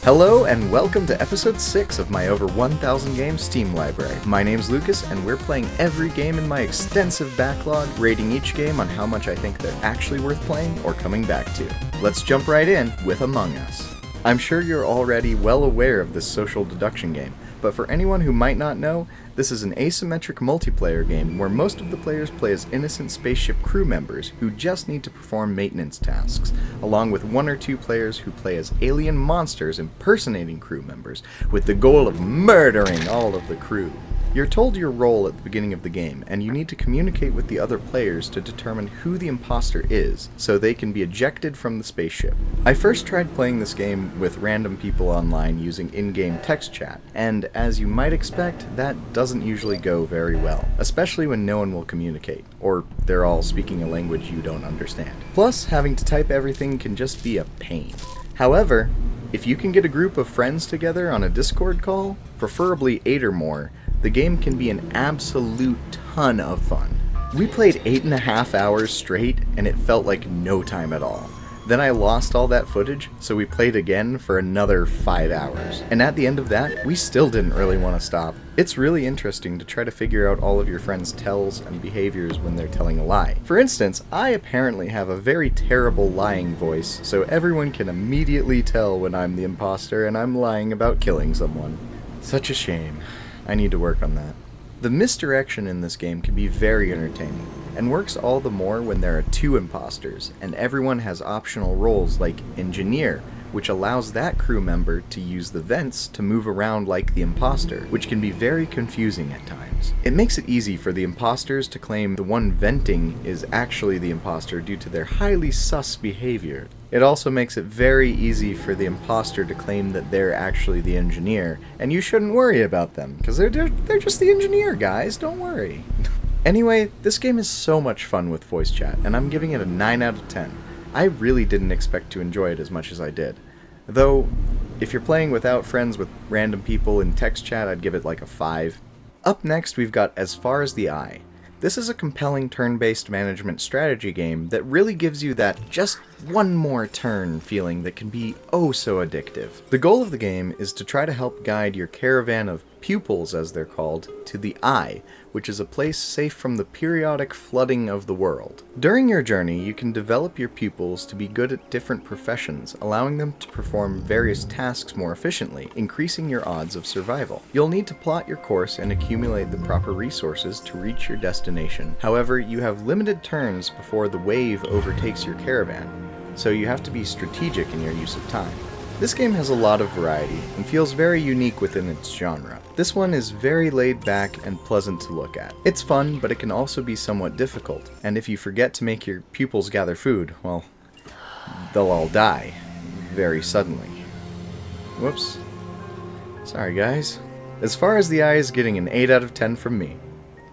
Hello and welcome to episode 6 of my over 1,000 game Steam library. My name's Lucas and we're playing every game in my extensive backlog, rating each game on how much I think they're actually worth playing or coming back to. Let's jump right in with Among Us. I'm sure you're already well aware of this social deduction game, but for anyone who might not know, this is an asymmetric multiplayer game where most of the players play as innocent spaceship crew members who just need to perform maintenance tasks, along with one or two players who play as alien monsters impersonating crew members with the goal of murdering all of the crew. You're told your role at the beginning of the game, and you need to communicate with the other players to determine who the imposter is, so they can be ejected from the spaceship. I first tried playing this game with random people online using in-game text chat, and as you might expect, that doesn't usually go very well, especially when no one will communicate, or they're all speaking a language you don't understand. Plus, having to type everything can just be a pain. However, if you can get a group of friends together on a Discord call, preferably 8 or more, the game can be an absolute ton of fun. We played 8.5 hours straight, and it felt like no time at all. Then I lost all that footage, so we played again for another 5 hours. And at the end of that, we still didn't really want to stop. It's really interesting to try to figure out all of your friends' tells and behaviors when they're telling a lie. For instance, I apparently have a very terrible lying voice, so everyone can immediately tell when I'm the imposter and I'm lying about killing someone. Such a shame. I need to work on that. The misdirection in this game can be very entertaining, and works all the more when there are 2 imposters, and everyone has optional roles like engineer, which allows that crew member to use the vents to move around like the imposter, which can be very confusing at times. It makes it easy for the imposters to claim the one venting is actually the imposter due to their highly sus behavior. It also makes it very easy for the imposter to claim that they're actually the engineer, and you shouldn't worry about them, because they're just the engineer, guys, don't worry. Anyway, this game is so much fun with voice chat, and I'm giving it a 9 out of 10. I really didn't expect to enjoy it as much as I did. Though, if you're playing without friends with random people in text chat, I'd give it like a 5. Up next, we've got As Far as the Eye. This is a compelling turn-based management strategy game that really gives you that just one more turn feeling that can be oh so addictive. The goal of the game is to try to help guide your caravan of pupils, as they're called, to the Eye, which is a place safe from the periodic flooding of the world. During your journey, you can develop your pupils to be good at different professions, allowing them to perform various tasks more efficiently, increasing your odds of survival. You'll need to plot your course and accumulate the proper resources to reach your destination. However, you have limited turns before the wave overtakes your caravan, so you have to be strategic in your use of time. This game has a lot of variety and feels very unique within its genre. This one is very laid back and pleasant to look at. It's fun, but it can also be somewhat difficult, and if you forget to make your pupils gather food, well, they'll all die very suddenly. Whoops. Sorry guys. As Far as the Eye is getting an 8 out of 10 from me.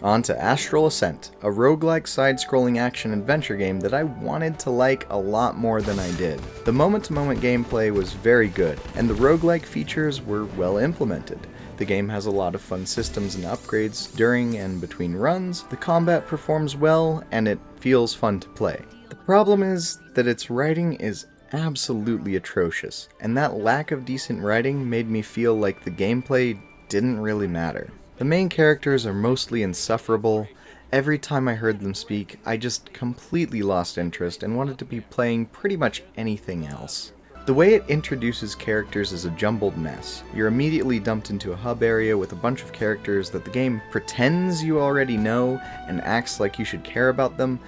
On to Astral Ascent, a roguelike side-scrolling action-adventure game that I wanted to like a lot more than I did. The moment-to-moment gameplay was very good, and the roguelike features were well implemented. The game has a lot of fun systems and upgrades during and between runs, the combat performs well, and it feels fun to play. The problem is that its writing is absolutely atrocious, and that lack of decent writing made me feel like the gameplay didn't really matter. The main characters are mostly insufferable. Every time I heard them speak, I just completely lost interest and wanted to be playing pretty much anything else. The way it introduces characters is a jumbled mess. You're immediately dumped into a hub area with a bunch of characters that the game pretends you already know and acts like you should care about them,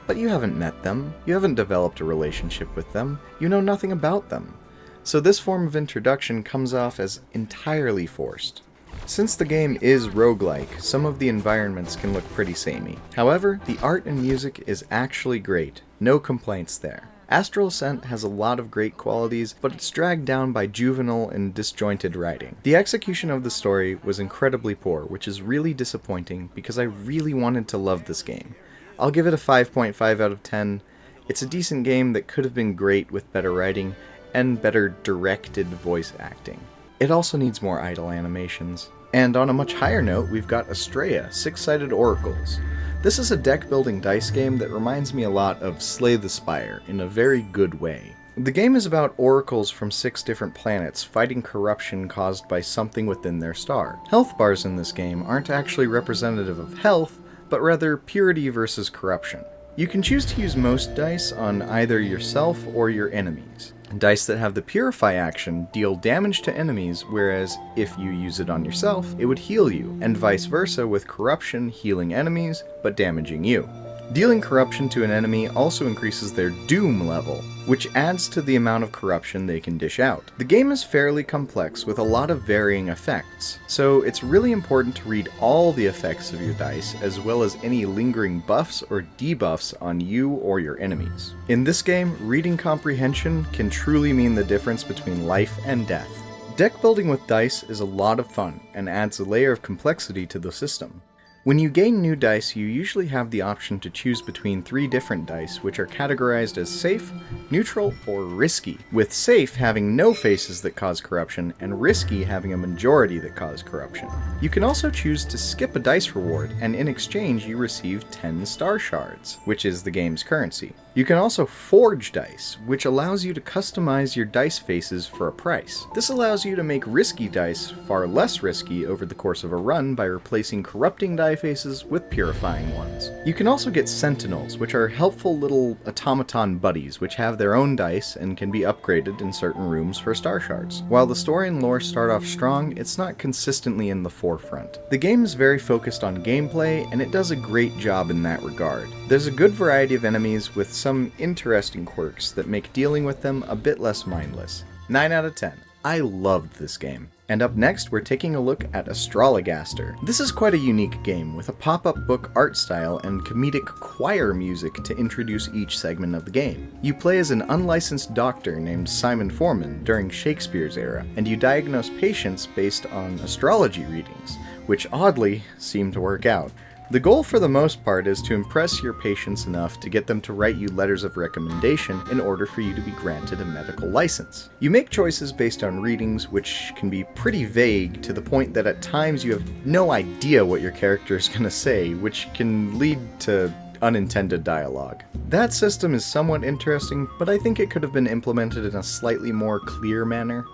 but you haven't met them, you haven't developed a relationship with them, you know nothing about them. So this form of introduction comes off as entirely forced. Since the game is roguelike, some of the environments can look pretty samey. However, the art and music is actually great. No complaints there. Astral Ascent has a lot of great qualities, but it's dragged down by juvenile and disjointed writing. The execution of the story was incredibly poor, which is really disappointing because I really wanted to love this game. I'll give it a 5.5 out of 10. It's a decent game that could have been great with better writing and better directed voice acting. It also needs more idle animations. And on a much higher note, we've got Astrea, Six-Sided Oracles. This is a deck-building dice game that reminds me a lot of Slay the Spire in a very good way. The game is about oracles from 6 different planets fighting corruption caused by something within their star. Health bars in this game aren't actually representative of health, but rather purity versus corruption. You can choose to use most dice on either yourself or your enemies. Dice that have the Purify action deal damage to enemies, whereas if you use it on yourself, it would heal you, and vice versa with Corruption healing enemies, but damaging you. Dealing corruption to an enemy also increases their doom level, which adds to the amount of corruption they can dish out. The game is fairly complex with a lot of varying effects, so it's really important to read all the effects of your dice as well as any lingering buffs or debuffs on you or your enemies. In this game, reading comprehension can truly mean the difference between life and death. Deck building with dice is a lot of fun and adds a layer of complexity to the system. When you gain new dice, you usually have the option to choose between 3 different dice, which are categorized as safe, neutral, or risky, with safe having no faces that cause corruption, and risky having a majority that cause corruption. You can also choose to skip a dice reward, and in exchange you receive 10 star shards, which is the game's currency. You can also forge dice, which allows you to customize your dice faces for a price. This allows you to make risky dice far less risky over the course of a run by replacing corrupting die faces with purifying ones. You can also get sentinels, which are helpful little automaton buddies which have their own dice and can be upgraded in certain rooms for star shards. While the story and lore start off strong, it's not consistently in the forefront. The game is very focused on gameplay, and it does a great job in that regard. There's a good variety of enemies with some interesting quirks that make dealing with them a bit less mindless. 9 out of 10. I loved this game. And up next, we're taking a look at Astrologaster. This is quite a unique game, with a pop-up book art style and comedic choir music to introduce each segment of the game. You play as an unlicensed doctor named Simon Foreman during Shakespeare's era, and you diagnose patients based on astrology readings, which oddly seem to work out. The goal for the most part is to impress your patients enough to get them to write you letters of recommendation in order for you to be granted a medical license. You make choices based on readings, which can be pretty vague to the point that at times you have no idea what your character is going to say, which can lead to unintended dialogue. That system is somewhat interesting, but I think it could have been implemented in a slightly more clear manner.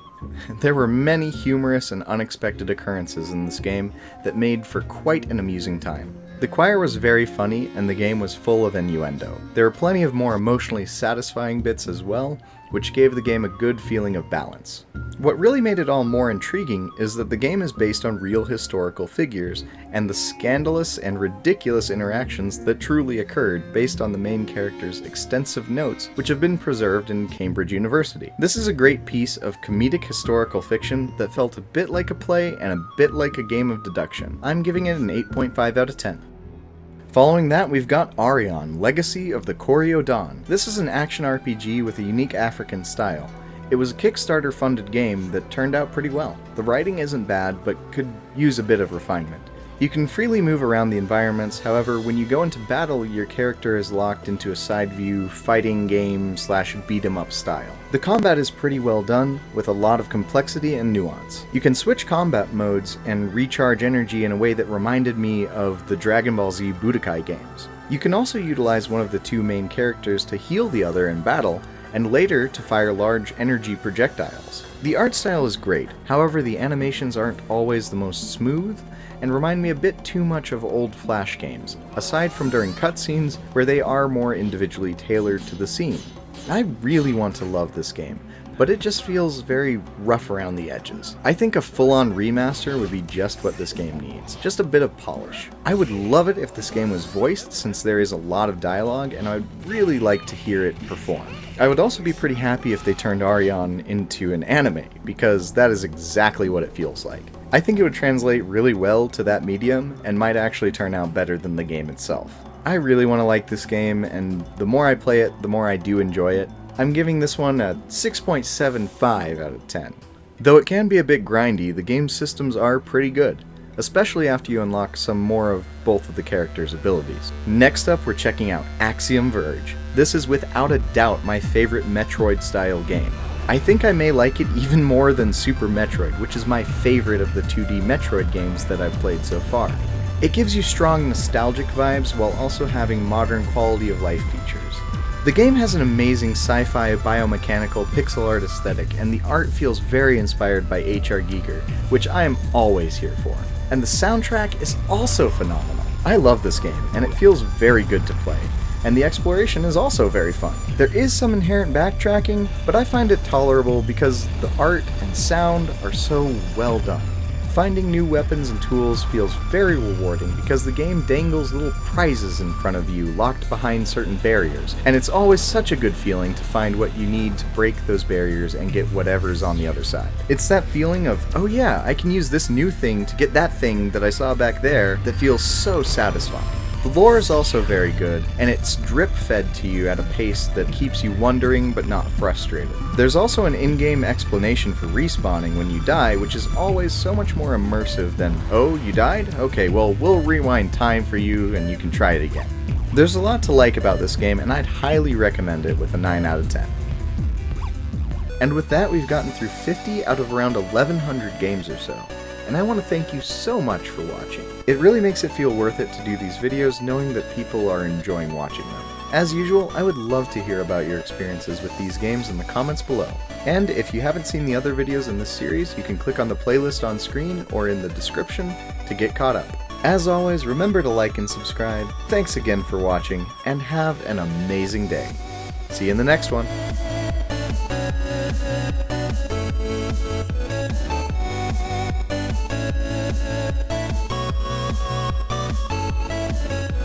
There were many humorous and unexpected occurrences in this game that made for quite an amusing time. The choir was very funny, and the game was full of innuendo. There were plenty of more emotionally satisfying bits as well, which gave the game a good feeling of balance. What really made it all more intriguing is that the game is based on real historical figures, and the scandalous and ridiculous interactions that truly occurred based on the main character's extensive notes, which have been preserved in Cambridge University. This is a great piece of comedic historical fiction that felt a bit like a play and a bit like a game of deduction. I'm giving it an 8.5 out of 10. Following that, we've got Aurion, Legacy of the Kori-Odan. This is an action RPG with a unique African style. It was a Kickstarter-funded game that turned out pretty well. The writing isn't bad, but could use a bit of refinement. You can freely move around the environments, however, when you go into battle, your character is locked into a side-view fighting game / beat-em-up style. The combat is pretty well done, with a lot of complexity and nuance. You can switch combat modes and recharge energy in a way that reminded me of the Dragon Ball Z Budokai games. You can also utilize one of the 2 main characters to heal the other in battle, and later to fire large energy projectiles. The art style is great, however the animations aren't always the most smooth, and remind me a bit too much of old Flash games, aside from during cutscenes where they are more individually tailored to the scene. I really want to love this game, but it just feels very rough around the edges. I think a full-on remaster would be just what this game needs, just a bit of polish. I would love it if this game was voiced, since there is a lot of dialogue, and I'd really like to hear it performed. I would also be pretty happy if they turned Aurion into an anime, because that is exactly what it feels like. I think it would translate really well to that medium, and might actually turn out better than the game itself. I really want to like this game, and the more I play it, the more I do enjoy it. I'm giving this one a 6.75 out of 10. Though it can be a bit grindy, the game's systems are pretty good, especially after you unlock some more of both of the characters' abilities. Next up, we're checking out Axiom Verge. This is without a doubt my favorite Metroid-style game. I think I may like it even more than Super Metroid, which is my favorite of the 2D Metroid games that I've played so far. It gives you strong nostalgic vibes while also having modern quality of life features. The game has an amazing sci-fi biomechanical pixel art aesthetic, and the art feels very inspired by H.R. Giger, which I am always here for. And the soundtrack is also phenomenal. I love this game, and it feels very good to play. And the exploration is also very fun. There is some inherent backtracking, but I find it tolerable because the art and sound are so well done. Finding new weapons and tools feels very rewarding because the game dangles little prizes in front of you locked behind certain barriers, and it's always such a good feeling to find what you need to break those barriers and get whatever's on the other side. It's that feeling of, oh yeah, I can use this new thing to get that thing that I saw back there, that feels so satisfying. The lore is also very good, and it's drip-fed to you at a pace that keeps you wondering but not frustrated. There's also an in-game explanation for respawning when you die, which is always so much more immersive than, oh, you died? Okay, well, we'll rewind time for you and you can try it again. There's a lot to like about this game, and I'd highly recommend it with a 9 out of 10. And with that, we've gotten through 50 out of around 1,100 games or so. And I want to thank you so much for watching. It really makes it feel worth it to do these videos knowing that people are enjoying watching them. As usual, I would love to hear about your experiences with these games in the comments below. And if you haven't seen the other videos in this series, you can click on the playlist on screen or in the description to get caught up. As always, remember to like and subscribe. Thanks again for watching, and have an amazing day. See you in the next one.